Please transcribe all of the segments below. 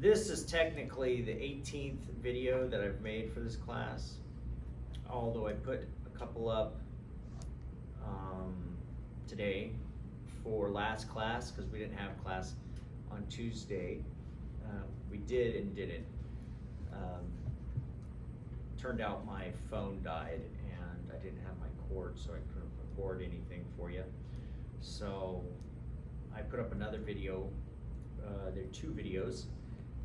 This is technically the 18th video that I've made for this class, although I put a couple up today for last class because we didn't have class on Tuesday. We did and didn't. Turned out my phone died and I didn't have my cord, so I couldn't record anything for you. So I put up another video. There are 2 videos,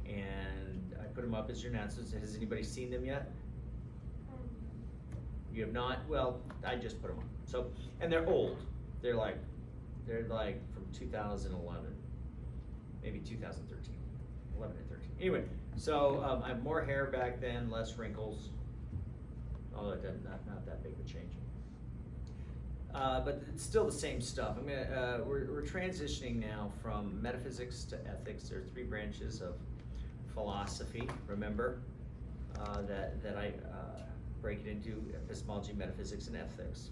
and I put them up as your announcements. Has anybody seen them yet? You have not? Well, I just put them up. So, and they're old. They're like from 2011, maybe 2013, 11 and 13. Anyway, so I have more hair back then, less wrinkles. Although not that big of a change. But it's still the same stuff. We're transitioning now from metaphysics to ethics. There are 3 branches of philosophy. Remember that I break it into epistemology, metaphysics, and ethics.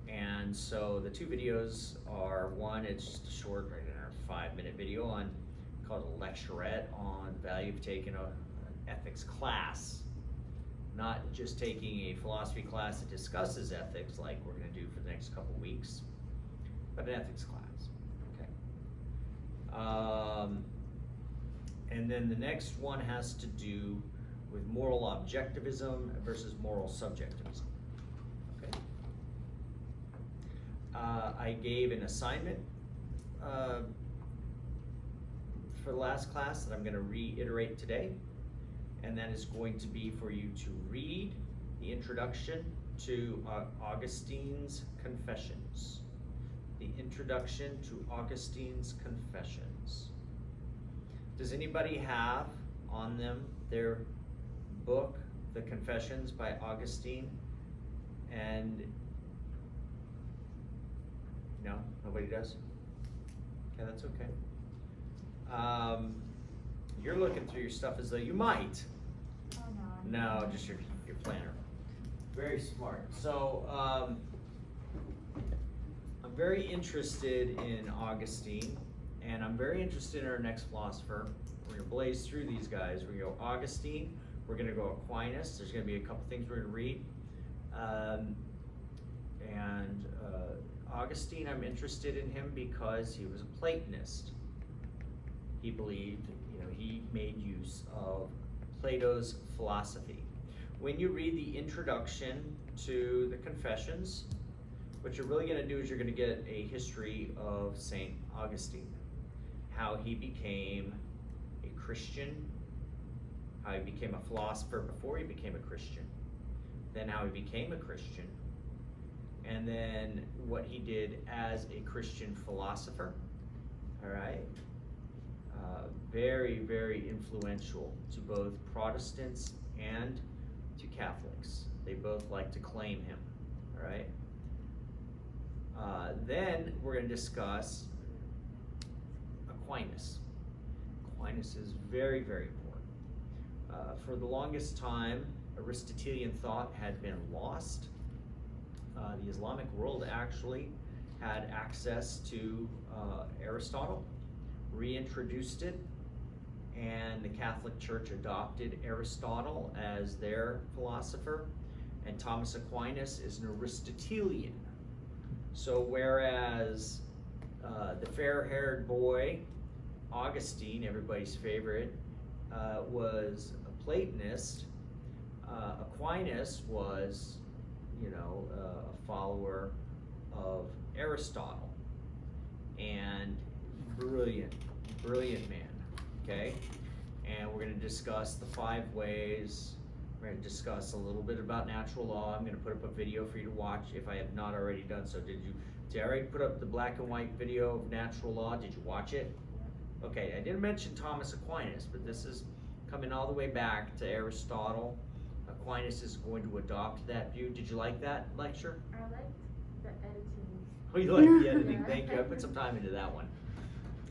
And so the 2 videos are, one, it's just a short, right in our 5-minute video called a lecturette on the value of taking an ethics class. Not just taking a philosophy class that discusses ethics like we're going to do for the next couple weeks, but an ethics class. Okay. And then the next one has to do with moral objectivism versus moral subjectivism. Okay. I gave an assignment for the last class that I'm going to reiterate today. And that is going to be for you to read the introduction to Augustine's Confessions. The introduction to Augustine's Confessions. Does anybody have on them their book, The Confessions by Augustine? And no, nobody does? Okay, that's okay. You're looking through your stuff as though you might. Oh, No, just your planner. Very smart. So I'm very interested in Augustine, and I'm very interested in our next philosopher. We're going to blaze through these guys. We're going to go Augustine. We're going to go Aquinas. There's going to be a couple things we're going to read. Augustine, I'm interested in him because he was a Platonist. He believed, he made use of Plato's philosophy. When you read the introduction to the Confessions, what you're really going to do is you're going to get a history of St. Augustine, how he became a Christian, how he became a philosopher before he became a Christian, then how he became a Christian, and then what he did as a Christian philosopher. All right? Very, very influential to both Protestants and to Catholics. They both like to claim him. All right? Then we're going to discuss Aquinas. Aquinas is very, very important. For the longest time, Aristotelian thought had been lost. The Islamic world actually had access to Aristotle, reintroduced it, and the Catholic Church adopted Aristotle as their philosopher, and Thomas Aquinas is an Aristotelian. So whereas the fair-haired boy, Augustine, everybody's favorite, was a Platonist, Aquinas was, a follower of Aristotle, and brilliant man, okay? And we're going to discuss the 5 ways. We're going to discuss a little bit about natural law. I'm going to put up a video for you to watch if I have not already done so. Did I already put up the black and white video of natural law? Did you watch it? Okay, I didn't mention Thomas Aquinas, but this is coming all the way back to Aristotle. Aquinas is going to adopt that view. Did you like that lecture? I liked the editing. Oh, you like the editing? Thank you. I put some time into that one.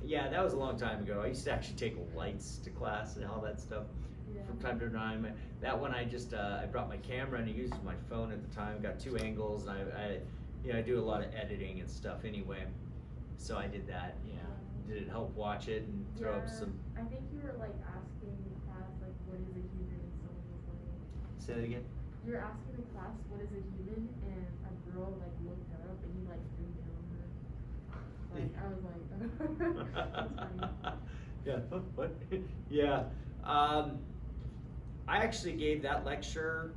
Yeah, that was a long time ago. I used to actually take lights to class and all that stuff from time to time. That one I brought my camera and I used my phone at the time. Got 2 angles, and I do a lot of editing and stuff anyway. So I did that. Yeah. did it help watch it and throw up some? I think you were like asking the class like what is a human, and someone was like, Say that again. you were asking the class what is a human, and a girl like looked it up and you like threw down her. Like I was like, that's funny. Yeah. What? Yeah. I actually gave that lecture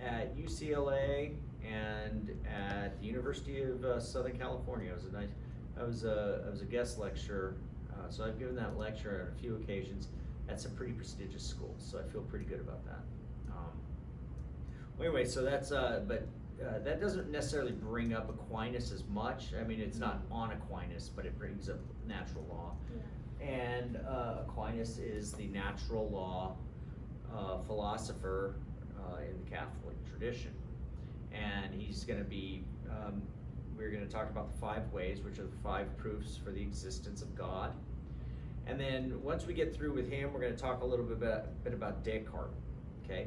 at UCLA and at the University of Southern California. It was a nice. I was a guest lecturer, so I've given that lecture on a few occasions at some pretty prestigious schools. So I feel pretty good about that. Well, anyway, so that's but that doesn't necessarily bring up Aquinas as much. I mean, it's not on Aquinas, but it brings up natural law. Yeah. And Aquinas is the natural law philosopher in the Catholic tradition. And he's going to be, we're going to talk about the 5 ways, which are the 5 proofs for the existence of God. And then once we get through with him, we're going to talk a little bit about Descartes, okay?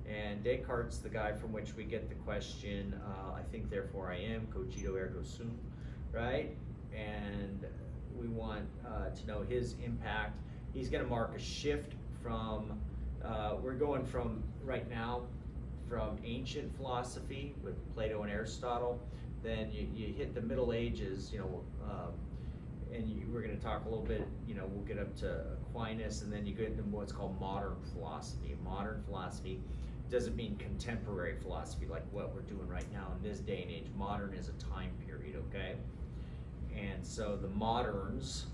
And Descartes, the guy from which we get the question, I think therefore I am, cogito ergo sum, right? And we want to know his impact. He's going to mark a shift from, we're going from right now, from ancient philosophy with Plato and Aristotle, then you hit the Middle Ages, and we're going to talk a little bit, we'll get up to Aquinas, and then you get into what's called modern philosophy. Modern philosophy doesn't mean contemporary philosophy like what we're doing right now in this day and age. Modern is a time period, okay? And so the moderns,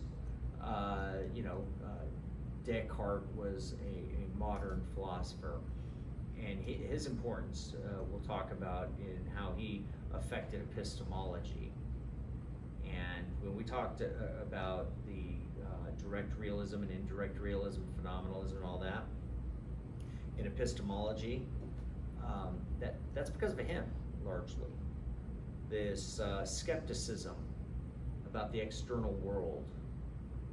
Descartes was a modern philosopher, and his importance we'll talk about in how he affected epistemology. And when we talked about the direct realism and indirect realism, phenomenalism and all that, in epistemology, that's because of him, largely. This skepticism about the external world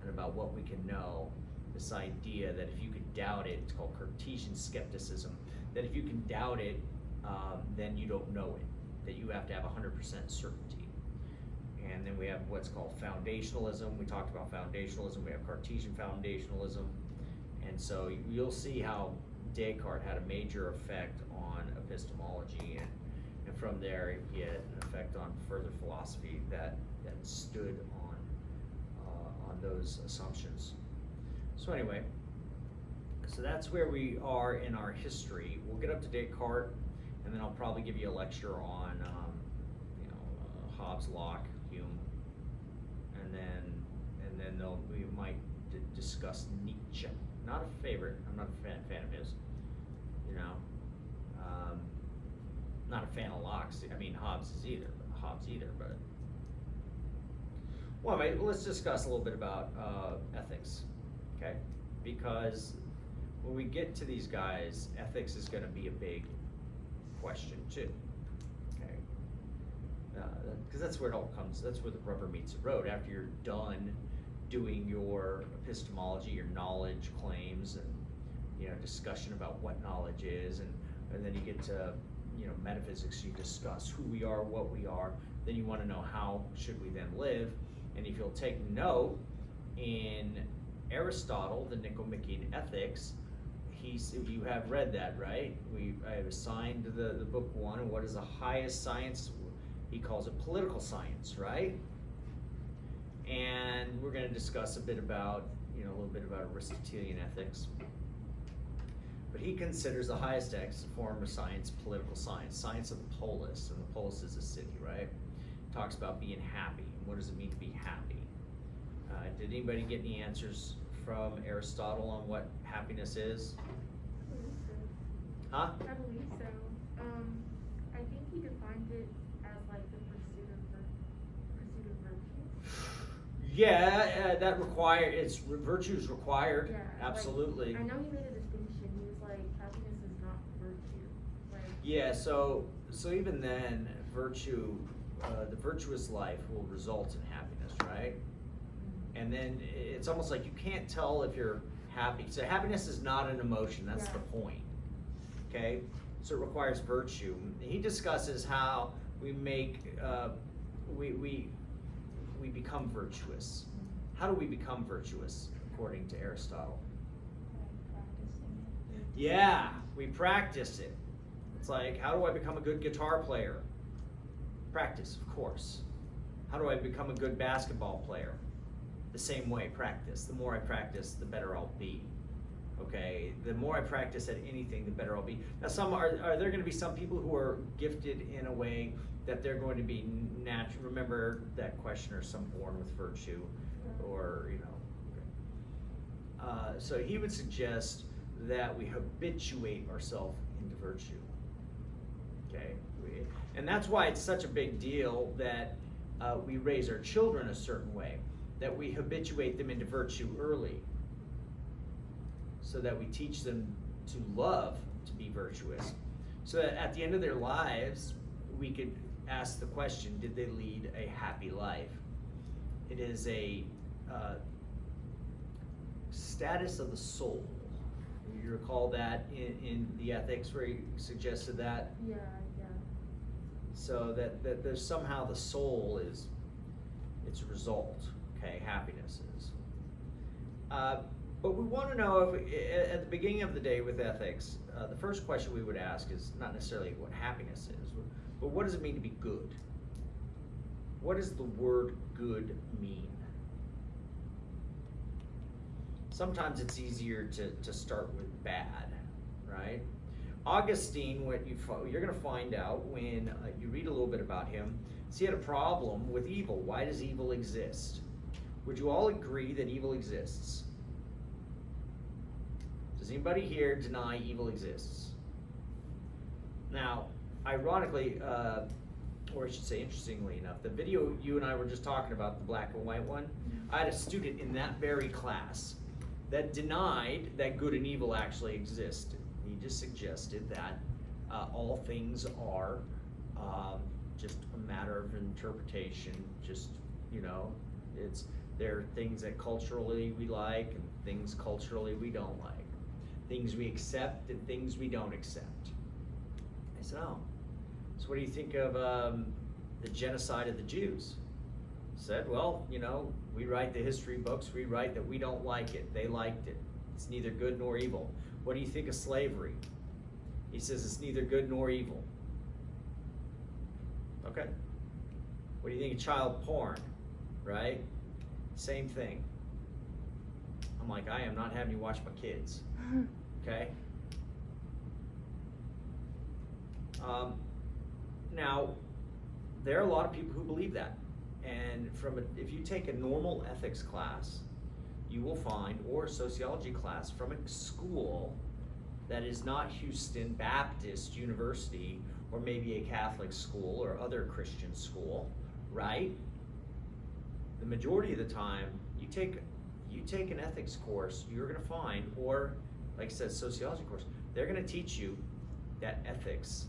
and about what we can know, this idea that if you could doubt it, it's called Cartesian skepticism, that if you can doubt it, then you don't know it, that you have to have 100% certainty. And then we have what's called foundationalism. We talked about foundationalism. We have Cartesian foundationalism. And so you'll see how Descartes had a major effect on epistemology, and from there he had an effect on further philosophy that stood on those assumptions. So anyway, so that's where we are in our history. We'll get up to Descartes, and then I'll probably give you a lecture on Hobbes, Locke, Hume, and then we might discuss Nietzsche. Not a favorite. I'm not a fan of his. Not a fan of Locke's. I mean, Hobbes either. But well, anyway, let's discuss a little bit about ethics, okay? Because when we get to these guys, ethics is going to be a big question too, okay? Because that's where it all comes. That's where the rubber meets the road. After you're done doing your epistemology, your knowledge claims, and discussion about what knowledge is, and then you get to metaphysics. You discuss who we are, what we are. Then you want to know how should we then live. And if you'll take note, in Aristotle, the Nicomachean Ethics, you have read that, right? I have assigned the book 1, and what is the highest science? He calls it political science, right? And we're going to discuss a little bit about Aristotelian ethics. But he considers the highest form of science political science, science of the polis, and the polis is a city, right? Talks about being happy. What does it mean to be happy? Did anybody get any answers from Aristotle on what happiness is? I believe so. Huh? I believe so. I think he defined it as like the pursuit of virtue. Yeah, virtue is required. Yeah, Absolutely. Like, I know he made a distinction. He was like, happiness is not virtue. Like, Yeah, so even then, virtue, the virtuous life will result in happiness, right? And then it's almost like you can't tell if you're happy. So happiness is not an emotion, that's the point, okay? So it requires virtue. He discusses how we make, we become virtuous, How do we become virtuous, according to Aristotle? By practicing it. Yeah, we practice it. It's like, how do I become a good guitar player? Practice, of course. How do I become a good basketball player? The same way, practice. The more I practice, the better I'll be. Okay, the more I practice at anything, the better I'll be. Now, are there going to be some people who are gifted in a way that they're going to be natural? Remember that question, or some born with virtue, or so he would suggest that we habituate ourselves into virtue. Okay, and that's why it's such a big deal that we raise our children a certain way, that we habituate them into virtue early, so that we teach them to love to be virtuous, so that at the end of their lives, we could ask the question, did they lead a happy life? It is a status of the soul. You recall that in the ethics where he suggested that? Yeah. So that there's somehow the soul is its result, okay, happiness is. But we want to know if, at the beginning of the day with ethics, the first question we would ask is not necessarily what happiness is, but what does it mean to be good? What does the word good mean? Sometimes it's easier to start with bad, right? Augustine, what you're going to find out when you read a little bit about him, is he had a problem with evil. Why does evil exist? Would you all agree that evil exists? Does anybody here deny evil exists? Now, ironically, or I should say interestingly enough, the video you and I were just talking about, the black and white one, I had a student in that very class that denied that good and evil actually exist. He just suggested that all things are just a matter of interpretation. Just, there are things that culturally we like and things culturally we don't like. Things we accept and things we don't accept. I said, oh, so what do you think of the genocide of the Jews? I said, well, we write the history books, we write that we don't like it. They liked it. It's neither good nor evil. What do you think of slavery? He says it's neither good nor evil. Okay. What do you think of child porn? Right? Same thing. I'm like, I am not having you watch my kids. Okay? Now, there are a lot of people who believe that. And if you take a normal ethics class, you will find, or a sociology class from a school that is not Houston Baptist University, or maybe a Catholic school or other Christian school, right? The majority of the time, you take an ethics course, you're going to find, or like I said, sociology course, they're going to teach you that ethics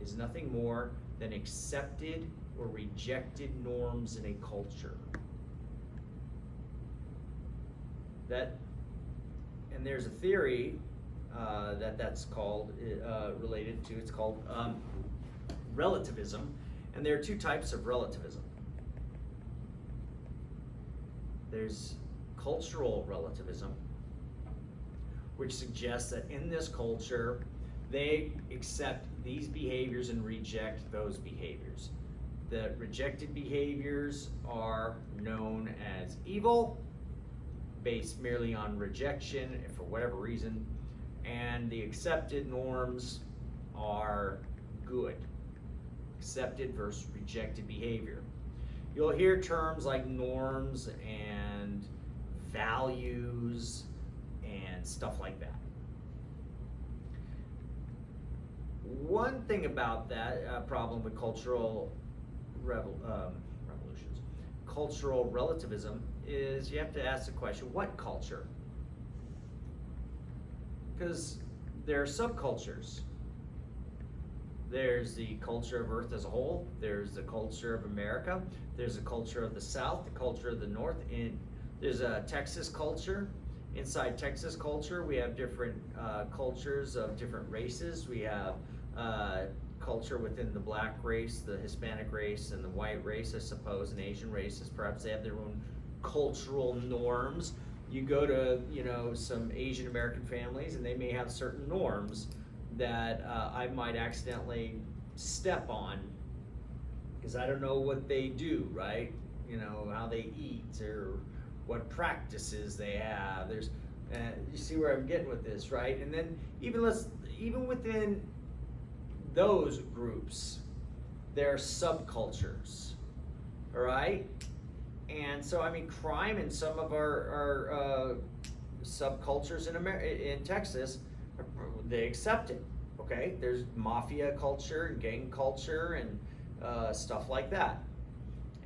is nothing more than accepted or rejected norms in a culture. And there's a theory that's called related to, it's called relativism, and there are two types of relativism. There's cultural relativism, which suggests that in this culture, they accept these behaviors and reject those behaviors. The rejected behaviors are known as evil, based merely on rejection for whatever reason, and the accepted norms are good. Accepted versus rejected behavior. You'll hear terms like norms and values and stuff like that. One thing about that problem with cultural revolutions, cultural relativism, is you have to ask the question, what culture? Because there are subcultures. There's the culture of Earth as a whole, there's the culture of America, there's the culture of the South, the culture of the North, and there's a Texas culture. Inside Texas culture, we have different cultures of different races. We have culture within the black race, the Hispanic race, and the white race, I suppose, and Asian races. Perhaps they have their own cultural norms. You go to, you know, some Asian American families and they may have certain norms that I might accidentally step on because I don't know what they do, right? You know, how they eat or what practices they have. There's, you see where I'm getting with this, right? And then even within those groups, there are subcultures, all right? And so, I mean, crime in some of our subcultures in Texas, they accept it, okay? There's mafia culture and gang culture and stuff like that.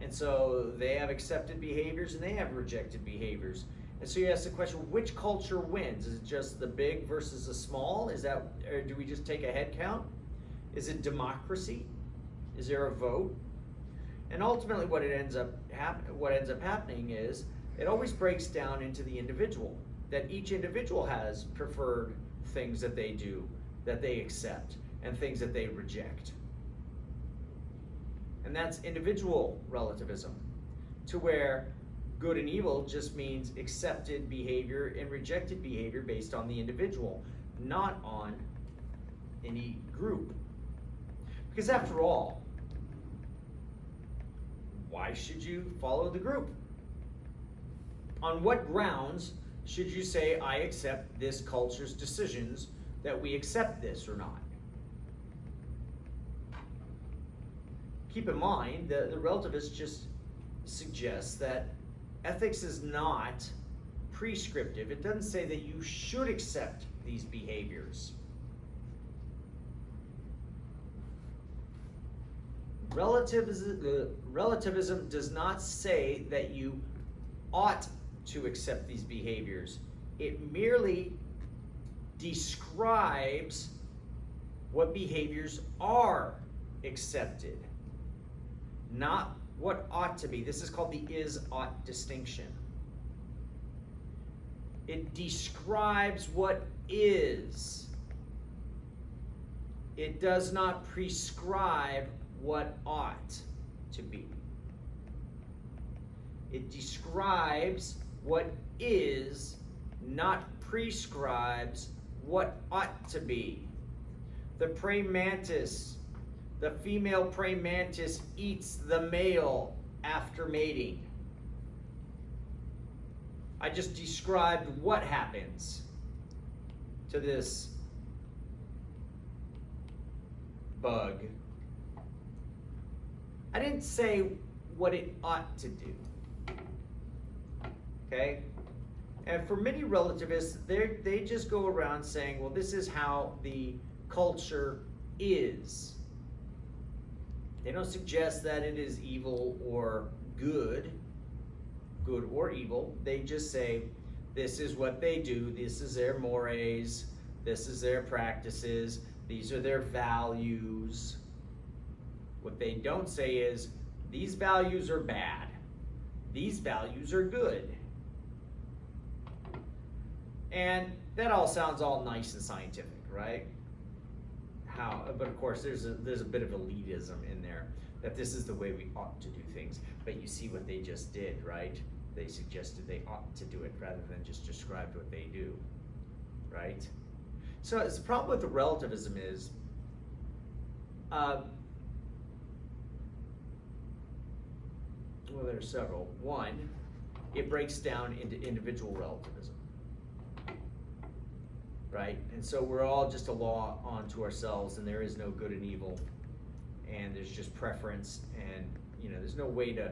And so they have accepted behaviors and they have rejected behaviors. And so you ask the question, which culture wins? Is it just the big versus the small? Is that, or do we just take a head count? Is it democracy? Is there a vote? And ultimately what ends up happening is it always breaks down into the individual, that each individual has preferred things that they do, that they accept, and things that they reject. And that's individual relativism, to where good and evil just means accepted behavior and rejected behavior based on the individual, not on any group. Because after all, why should you follow the group? On what grounds should you say, I accept this culture's decisions, that we accept this or not? Keep in mind, the relativist just suggests that ethics is not prescriptive. It doesn't say that you should accept these behaviors. Relativism does not say that you ought to accept these behaviors. It merely describes what behaviors are accepted, not what ought to be. This is called the is-ought distinction. It describes what is. It does not prescribe what ought to be. It describes what is, not prescribes what ought to be. The praying mantis, the female praying mantis eats the male after mating. I just described what happens to this bug. I didn't say what it ought to do. Okay? And for many relativists, they just go around saying, well, this is how the culture is. They don't suggest that it is evil or good or evil. They just say, this is what they do, this is their mores, this is their practices, these are their values. What they don't say is, these values are bad, these values are good. And that all sounds all nice and scientific, right? But of course there's a bit of elitism in there, that this is the way we ought to do things. But you see what they just did, right? They suggested they ought to do it rather than just described what they do, right? So the problem with the relativism is, well, there are several. One, it breaks down into individual relativism, right? And so we're all just a law unto ourselves, and there is no good and evil, and there's just preference, and there's no way to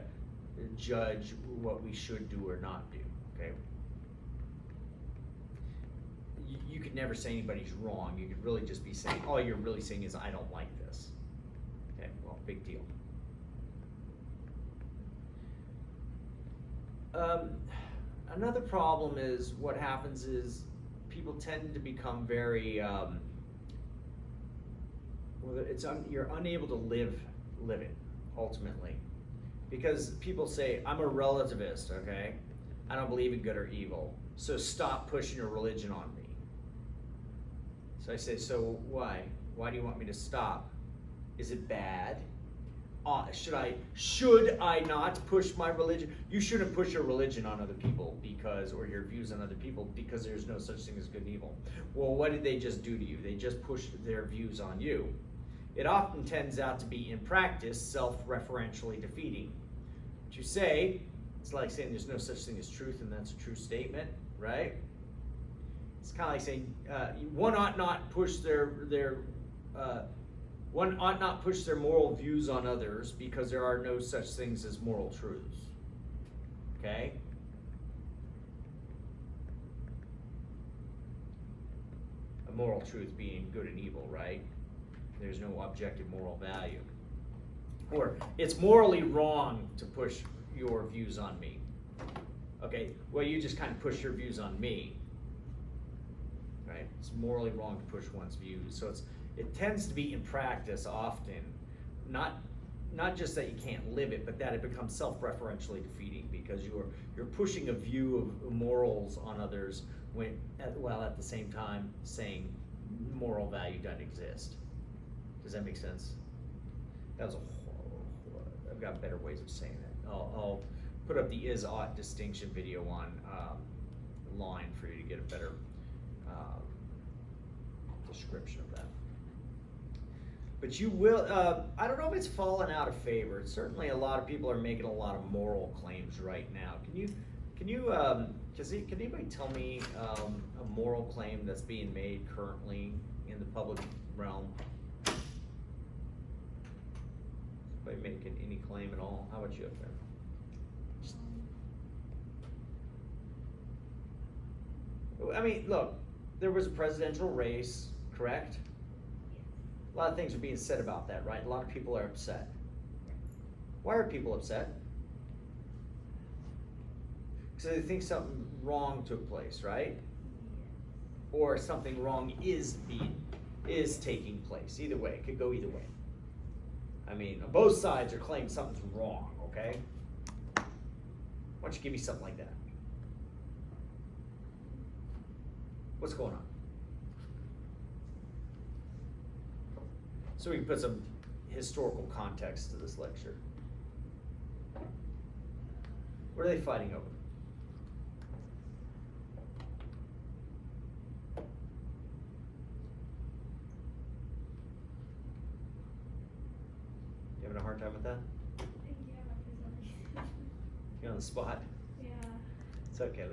judge what we should do or not do. Okay. You could never say anybody's wrong. You could really just be saying, all you're really saying is, I don't like this. Okay. Well, big deal. Another problem is what happens is people tend to become very, you're unable to live it, ultimately. Because people say, I'm a relativist, okay? I don't believe in good or evil, so stop pushing your religion on me. So I say, so why? Why do you want me to stop? Is it bad? should I not push my religion? You shouldn't push your religion on other people or your views on other people because there's no such thing as good and evil. Well, what did they just do to you? They just pushed their views on you. It often tends out to be, in practice, self-referentially defeating. What you say, it's like saying there's no such thing as truth, and that's a true statement, right? It's kind of like saying one ought not push one ought not push their moral views on others because there are no such things as moral truths. Okay? A moral truth being good and evil, right? There's no objective moral value. Or it's morally wrong to push your views on me. Okay, well, you just kind of push your views on me. Right? It's morally wrong to push one's views. So it tends to be in practice often, not just that you can't live it, but that it becomes self-referentially defeating because you're pushing a view of morals on others while at the same time saying moral value doesn't exist. Does that make sense? That was I've got better ways of saying that. I'll put up the is-ought distinction video on line for you to get a better description of that. But you will, I don't know if it's fallen out of favor. Certainly a lot of people are making a lot of moral claims right now. Can anybody tell me a moral claim that's being made currently in the public realm? Anybody making any claim at all? How about you up there? I mean, look, there was a presidential race, correct? A lot of things are being said about that, right? A lot of people are upset. Why are people upset? Because they think something wrong took place, right? Or something wrong is taking place. Either way, it could go either way. I mean, both sides are claiming something's wrong, okay? Why don't you give me something like that? What's going on? So we can put some historical context to this lecture. What are they fighting over? You having a hard time with that? Yeah, You're on the spot? yeah. It's okay, all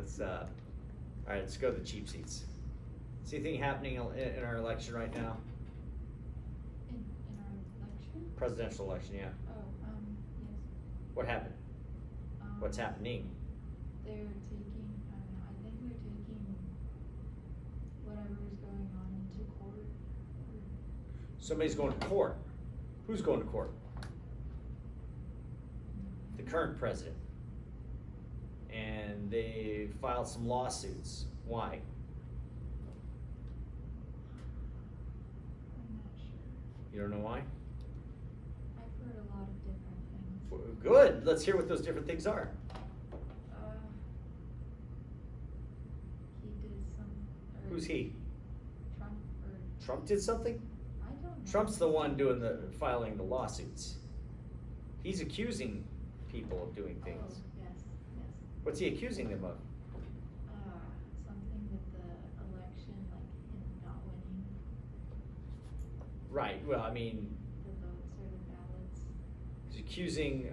right, let's go to the cheap seats. See anything happening in our election right now? In our election? Presidential election, yeah. Oh, yes. What happened? What's happening? They're taking, I don't know, I think they're taking whatever is going on into court. Somebody's going to court. Who's going to court? The current president. And they filed some lawsuits. Why? I'm not sure. You don't know why? I've heard a lot of different things. Good. Let's hear what those different things are. He did some. Who's he? Trump or, Trump did something? I don't know. Trump's the one filing the lawsuits. He's accusing people of doing things. Oh, yes. What's he accusing them of? Something with the election, like him not winning Right. Well, I mean, the votes or the ballots. he's accusing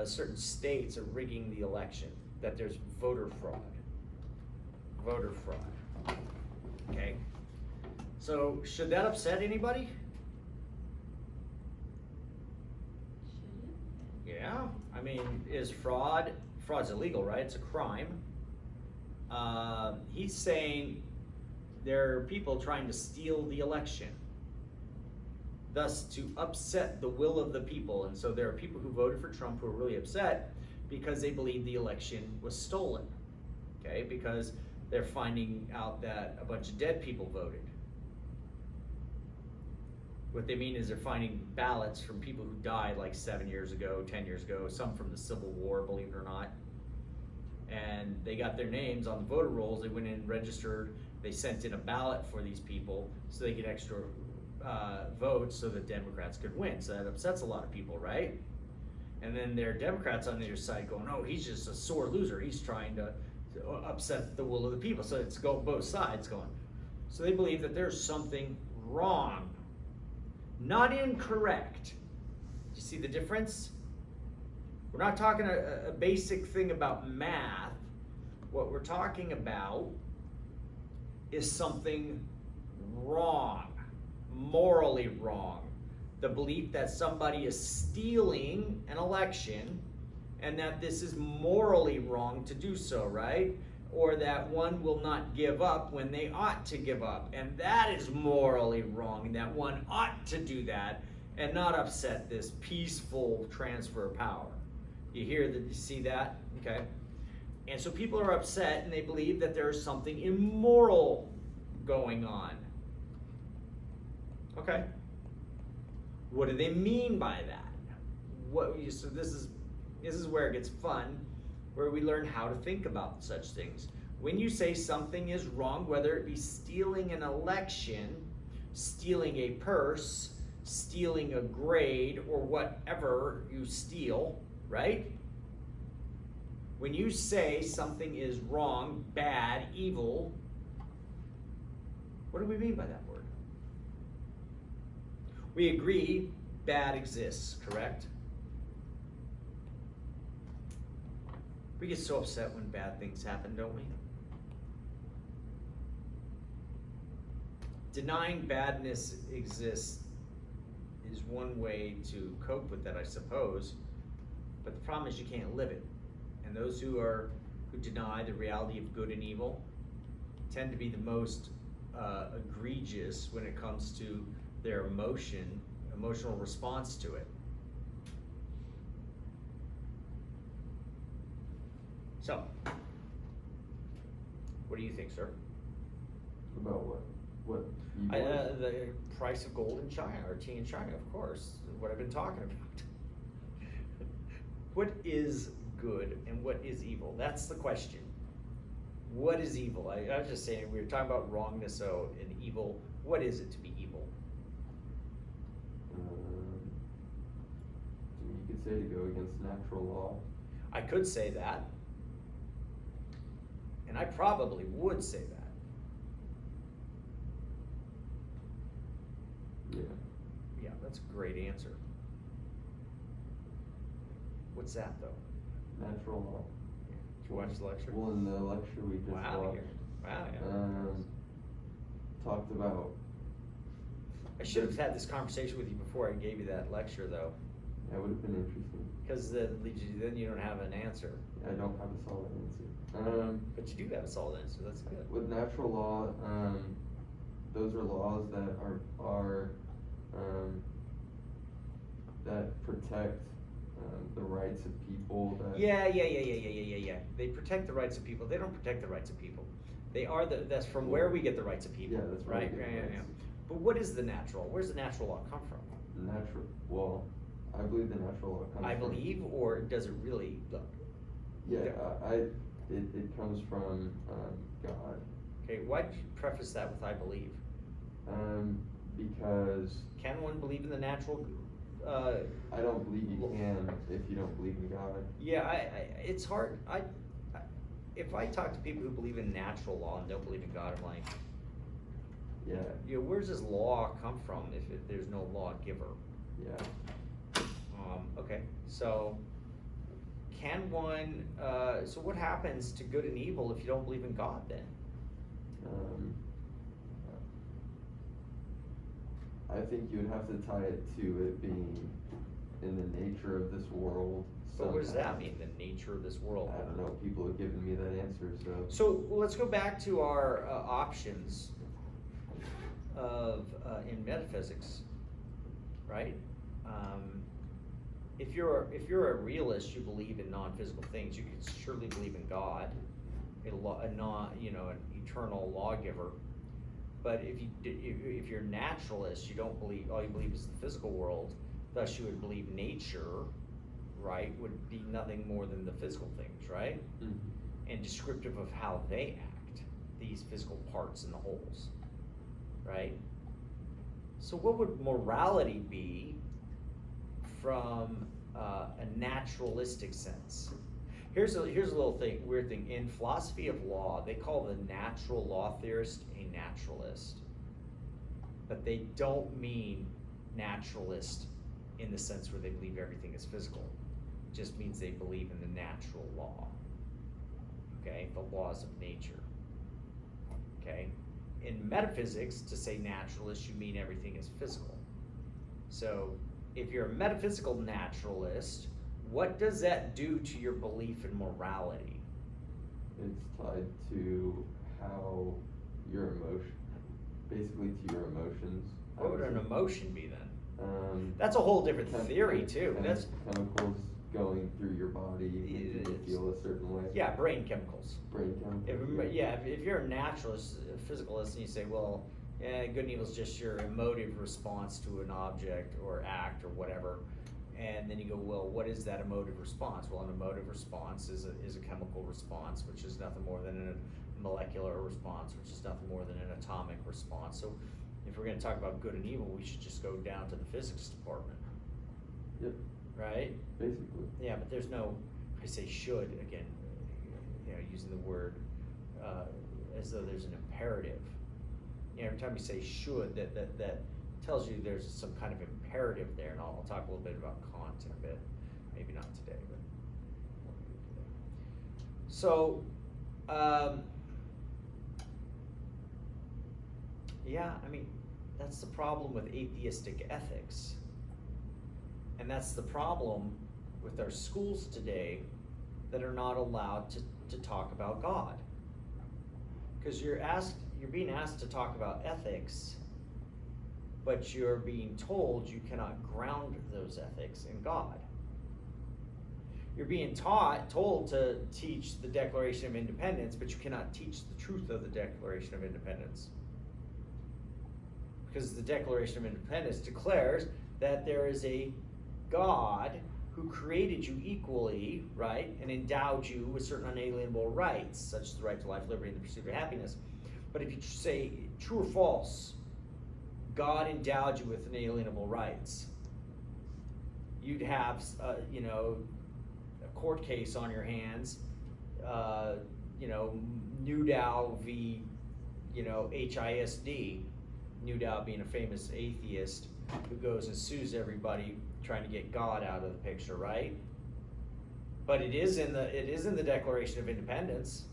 certain states of rigging the election, that there's voter fraud. Voter fraud. Okay. So, should that upset anybody? Should it? Yeah. I mean, fraud's illegal, right? It's a crime. He's saying there are people trying to steal the election, thus to upset the will of the people. And so there are people who voted for Trump who are really upset because they believe the election was stolen, okay? Because they're finding out that a bunch of dead people voted. What they mean is they're finding ballots from people who died like 7 years ago, 10 years ago, some from the Civil War, believe it or not. And they got their names on the voter rolls. They went in, registered, they sent in a ballot for these people so they get extra votes so the Democrats could win. So that upsets a lot of people, right? And then there are Democrats on the other side going, oh, he's just a sore loser. He's trying to upset the will of the people. So it's both sides going. So they believe that there's something wrong, not incorrect. Do you see the difference? We're not talking a basic thing about math. What we're talking about is something wrong, morally wrong. The belief that somebody is stealing an election and that this is morally wrong to do so, right? Or that one will not give up when they ought to give up. And that is morally wrong, and that one ought to do that and not upset this peaceful transfer of power. You see that? Okay. And so people are upset and they believe that there is something immoral going on. Okay. What do they mean by that? So this is where it gets fun, where we learn how to think about such things. When you say something is wrong, whether it be stealing an election, stealing a purse, stealing a grade, or whatever you steal, right? When you say something is wrong, bad, evil, what do we mean by that word? We agree bad exists, correct? We get so upset when bad things happen, don't we? Denying badness exists is one way to cope with that, I suppose. But the problem is you can't live it. And those who deny the reality of good and evil tend to be the most egregious when it comes to their emotional response to it. So, what do you think, sir? About what? What? The price of gold in China, or tea in China, of course, what I've been talking about. What is good and what is evil? That's the question. What is evil? I was just saying, we were talking about wrongness, so and evil. What is it to be evil? You could say to go against natural law. I could say that. And I probably would say that. Yeah. Yeah, that's a great answer. What's that, though? Natural law. Did you watch the lecture? Well, in the lecture we just watched, Wow, yeah. talked about. I should have had this conversation with you before I gave you that lecture, though. That would have been interesting. Because then you don't have an answer. I don't have a solid answer. But you do have a solid answer. That's good. With natural law, those are laws that are that protect the rights of people. That Yeah. They protect the rights of people. They don't protect the rights of people. They are that's from where we get the rights of people. Yeah, that's where we right. get the rights. But what is the natural? Where's the natural law come from? Well, I believe the natural law comes I from. believe, or does it really look? Yeah, it comes from God. Okay, why did you preface that with I believe? Because Can one believe in the natural? I don't believe you can if you don't believe in God. Yeah, it's hard. If I talk to people who believe in natural law and don't believe in God, I'm like, Yeah. where's this law come from if there's no lawgiver? Yeah. Okay, so can one? So what happens to good and evil if you don't believe in God then? I think you would have to tie it to it being in the nature of this world. So what does somehow. that mean? The nature of this world? I don't know. People have given me that answer, so. So let's go back to our options of in metaphysics, right? If you're a realist, you believe in non-physical things. You can surely believe in God, an eternal lawgiver. But if you're a naturalist, you don't believe. All you believe is the physical world. Thus, you would believe nature, right, would be nothing more than the physical things, right? Mhm. And descriptive of how they act, these physical parts and the wholes, right? So what would morality be from a naturalistic sense. Here's a little weird thing. In philosophy of law, they call the natural law theorist a naturalist. But they don't mean naturalist in the sense where they believe everything is physical. It just means they believe in the natural law. Okay, the laws of nature. Okay, in metaphysics, to say naturalist, you mean everything is physical. So, if you're a metaphysical naturalist, what does that do to your belief in morality? It's tied to how your emotion, basically to your emotions. What would an emotion be then? That's a whole different theory too. That's chemicals going through your body, making you feel a certain way. Yeah, brain chemicals. Brain chemicals. If you're a naturalist, a physicalist, and you say, well, yeah, good and evil is just your emotive response to an object or act or whatever, and then you go, well, what is that emotive response? Well, an emotive response is a chemical response, which is nothing more than a molecular response, which is nothing more than an atomic response. So if we're going to talk about good and evil, we should just go down to the physics department. Yep. Right? Basically. Yeah, but there's no, I say should, again, using the word as though there's an imperative. Every time you say should, that tells you there's some kind of imperative there, and I'll talk a little bit about Kant in a bit. Maybe not today, but we'll do it today. So, yeah, I mean, that's the problem with atheistic ethics. And that's the problem with our schools today that are not allowed to talk about God. Because you're being asked to talk about ethics, but you're being told you cannot ground those ethics in God. You're being told to teach the Declaration of Independence, but you cannot teach the truth of the Declaration of Independence. Because the Declaration of Independence declares that there is a God who created you equally, right, and endowed you with certain unalienable rights, such as the right to life, liberty, and the pursuit of happiness. But if you say true or false, God endowed you with inalienable rights, you'd have, a court case on your hands, Newdow v, HISD, Newdow being a famous atheist who goes and sues everybody trying to get God out of the picture, right? But it is in the Declaration of Independence,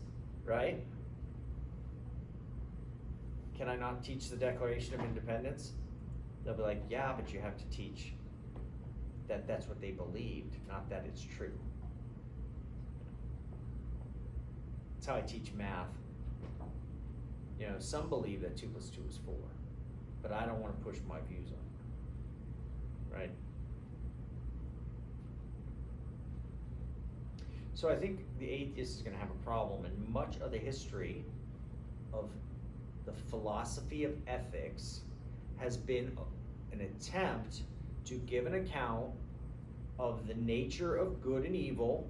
right? Can I not teach the Declaration of Independence? They'll be like, yeah, but you have to teach that that's what they believed, not that it's true. That's how I teach math. Some believe that 2 + 2 is 4, but I don't want to push my views on it, right? So I think the atheist is going to have a problem, and much of the history of the philosophy of ethics has been an attempt to give an account of the nature of good and evil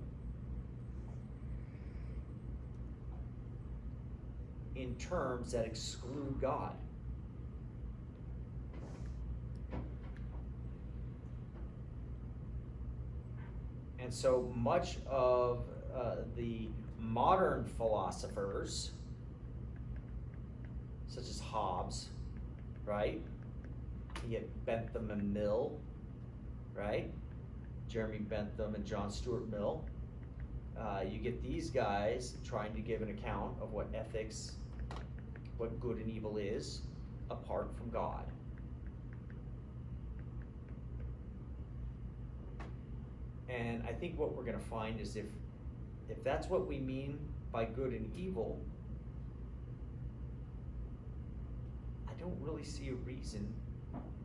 in terms that exclude God. And so much of the modern philosophers, such as Hobbes, right? You get Bentham and Mill, right? Jeremy Bentham and John Stuart Mill. You get these guys trying to give an account of what ethics, what good and evil is, apart from God. And I think what we're going to find is if that's what we mean by good and evil, I don't really see a reason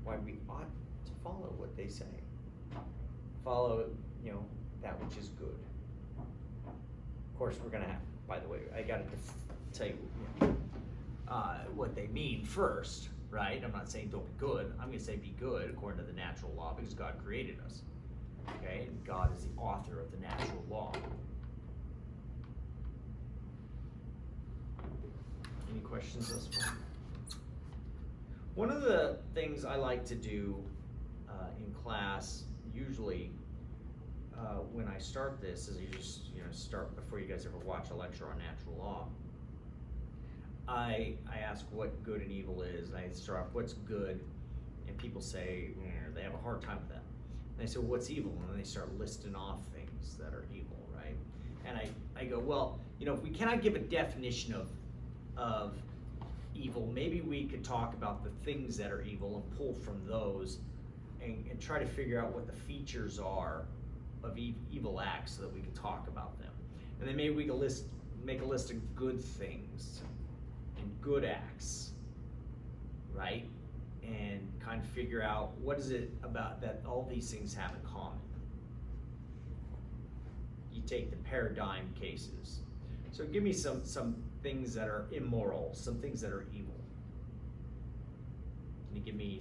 why we ought to follow what they say. Follow, that which is good. Of course, we're going to have, by the way, I got to tell you what they mean first, right? I'm not saying don't be good. I'm going to say be good according to the natural law because God created us. Okay, and God is the author of the natural law. Any questions thus far? One of the things I like to do in class, usually, when I start this, is you just, start before you guys ever watch a lecture on natural law. I ask what good and evil is, and I start off, what's good? And people say, they have a hard time with that. And I say, well, what's evil? And then they start listing off things that are evil, right? And I go, well, if we cannot give a definition of evil, maybe we could talk about the things that are evil and pull from those and try to figure out what the features are of evil acts so that we can talk about them. And then maybe we can make a list of good things and good acts, right? And kind of figure out what is it about that all these things have in common. You take the paradigm cases. So give me some things that are immoral, some things that are evil. Can you give me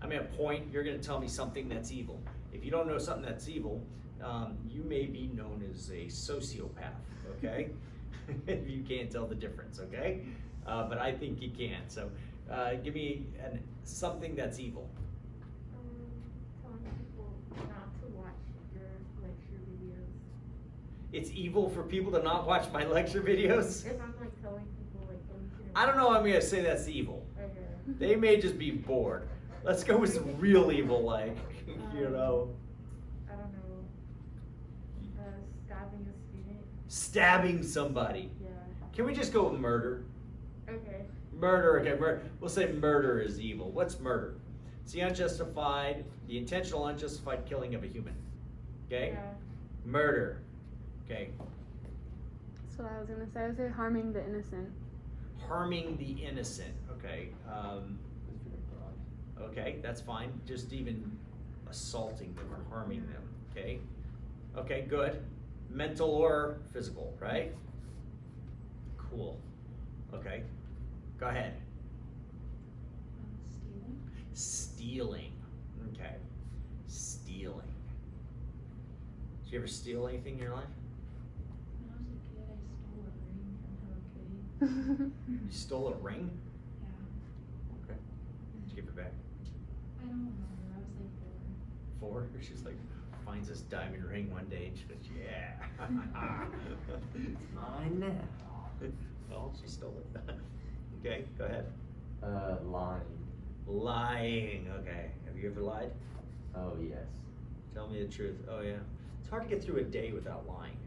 a point, you're gonna tell me something that's evil. If you don't know something that's evil, you may be known as a sociopath, okay? If you can't tell the difference, okay? But I think you can, so give me something that's evil. Telling people not to watch your lecture videos. It's evil for people to not watch my lecture videos? If I'm like telling people like, oh, you shouldn't. I don't know, I'm gonna say that's evil. Okay. They may just be bored. Let's go with some real evil, like, I don't know. Stabbing a student. Stabbing somebody. Yeah. Can we just go with murder? Okay. Murder, okay, we'll say murder is evil. What's murder? It's the intentional unjustified killing of a human. Okay? Yeah. Murder. Okay. That's what I was gonna say. I would say harming the innocent. Harming the innocent. Okay. Okay, that's fine. Just even assaulting them or harming them. Okay. Okay, good. Mental or physical, right? Cool. Okay. Go ahead. Stealing. Stealing. Okay. Stealing. Did you ever steal anything in your life? When I was a kid, I stole a ring from Hello Kitty. You stole a ring? Yeah. Okay. Did you give it back? I don't remember. I was like 4. 4? She's like, finds this diamond ring one day and she goes, yeah. It's mine now. Well, she stole it. Okay, go ahead. Lying. Lying, okay. Have you ever lied? Oh, yes. Tell me the truth. Oh, yeah. It's hard to get through a day without lying.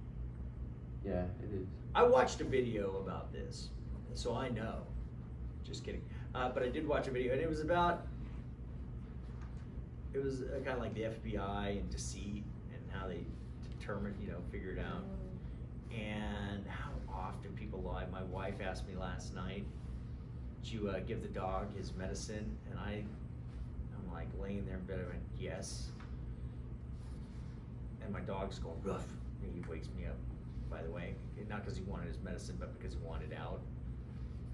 Yeah, it is. I watched a video about this, so I know. Just kidding. But I did watch a video, and it was kind of like the FBI and deceit and how they determine, figure it out. And how often people lie. My wife asked me last night, did you give the dog his medicine? And I'm like laying there in bed, I went, yes. And my dog's going rough. And he wakes me up, by the way. Not because he wanted his medicine, but because he wanted out.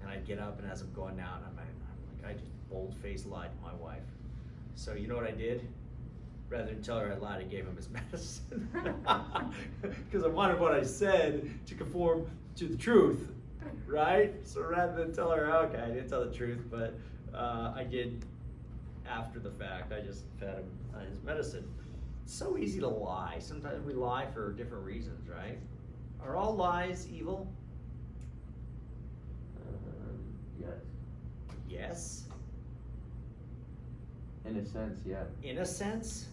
And I'd get up, and as I'm going out, I'm like, I just bold-faced lied to my wife. So you know what I did? Rather than tell her I lied, I gave him his medicine. Because I wanted what I said to conform to the truth, right? So rather than tell her, okay, I didn't tell the truth, but I did after the fact. I just fed him his medicine. It's so easy to lie. Sometimes we lie for different reasons, right? Are all lies evil? Yes. Yes. In a sense, yeah. In a sense?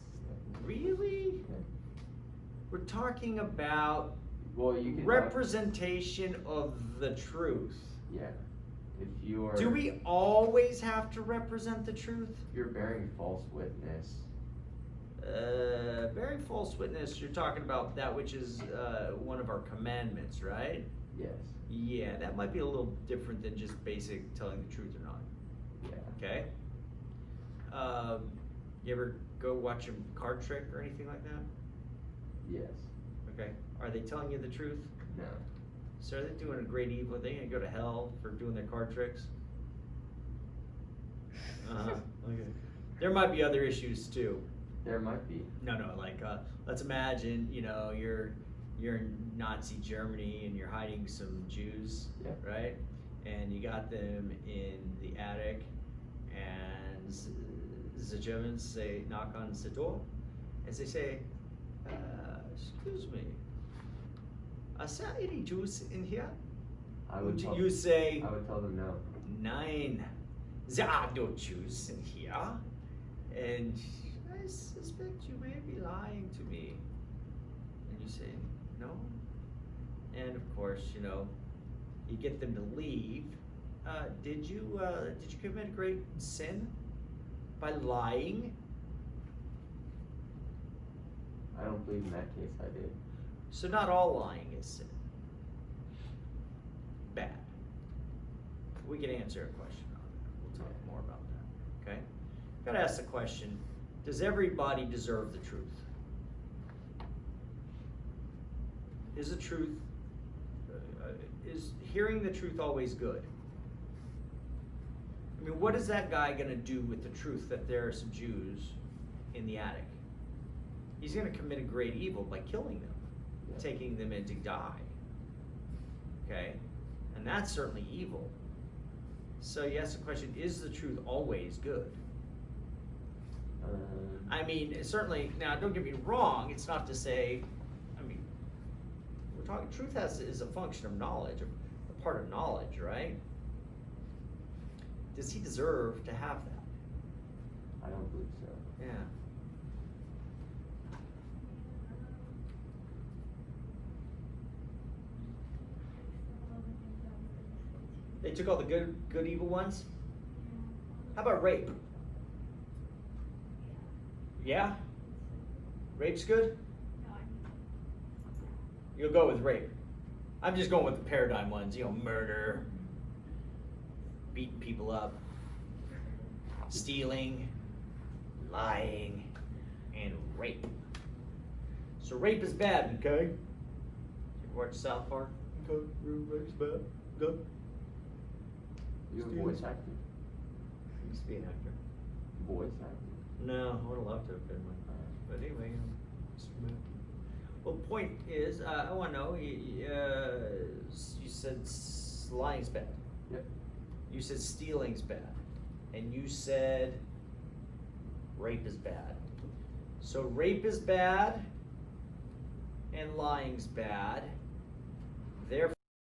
Really? Yeah. We're talking about Well, you can representation of the truth. yeah. If you are. Do we always have to represent the truth? If you're bearing false witness. Bearing false witness, you're talking about that which is one of our commandments, right? Yes. Yeah, that might be a little different than just basic telling the truth or not. Yeah. Okay? You ever go watch a card trick or anything like that? Yes. Okay. Are they telling you the truth? No. So are they doing a great evil? Are they gonna go to hell for doing their card tricks? Okay. There might be other issues too. There might be. No, like let's imagine, you're in Nazi Germany and you're hiding some Jews, Yeah. right? And you got them in the attic, and the Germans knock on the door, and they say, excuse me. Is there any Jews in here? I would tell, You say, I would tell them no. Nein, there are no Jews in here. And I suspect you may be lying to me. And you say, no. And of course, you know, you get them to leave. Did you commit a great sin by lying? I don't believe in that case I did. So not all lying is sin. Bad. We can answer a question on that. We'll talk more about that. Okay? Gotta ask the question, does everybody deserve the truth? Is the truth, is hearing the truth always good? I mean, what is that guy gonna do with the truth that there are some Jews in the attic? He's gonna commit a great evil by killing them, Yeah. taking them in to die. Okay? And that's certainly evil. So you ask the question, is the truth always good? I mean, certainly, now don't get me wrong, it's not to say, I mean, we're talking, truth is a function of knowledge, a part of knowledge, right? Does he deserve to have that? I don't believe so. Yeah. They took all the good evil ones? How about rape? Yeah? Rape's good? You'll go with rape. I'm just going with the paradigm ones, you know, murder, beating people up, stealing, lying, and rape. So rape is bad, okay? You watch South Park? Okay, rape's bad. Good. You a Steal. voice actor? Used to be an actor. Voice actor? No, I would have loved to have been one. But anyway, well, the point is, I want to know, you said lying's bad. Yep. You said stealing's bad. And you said rape is bad. So rape is bad and lying's bad. Therefore,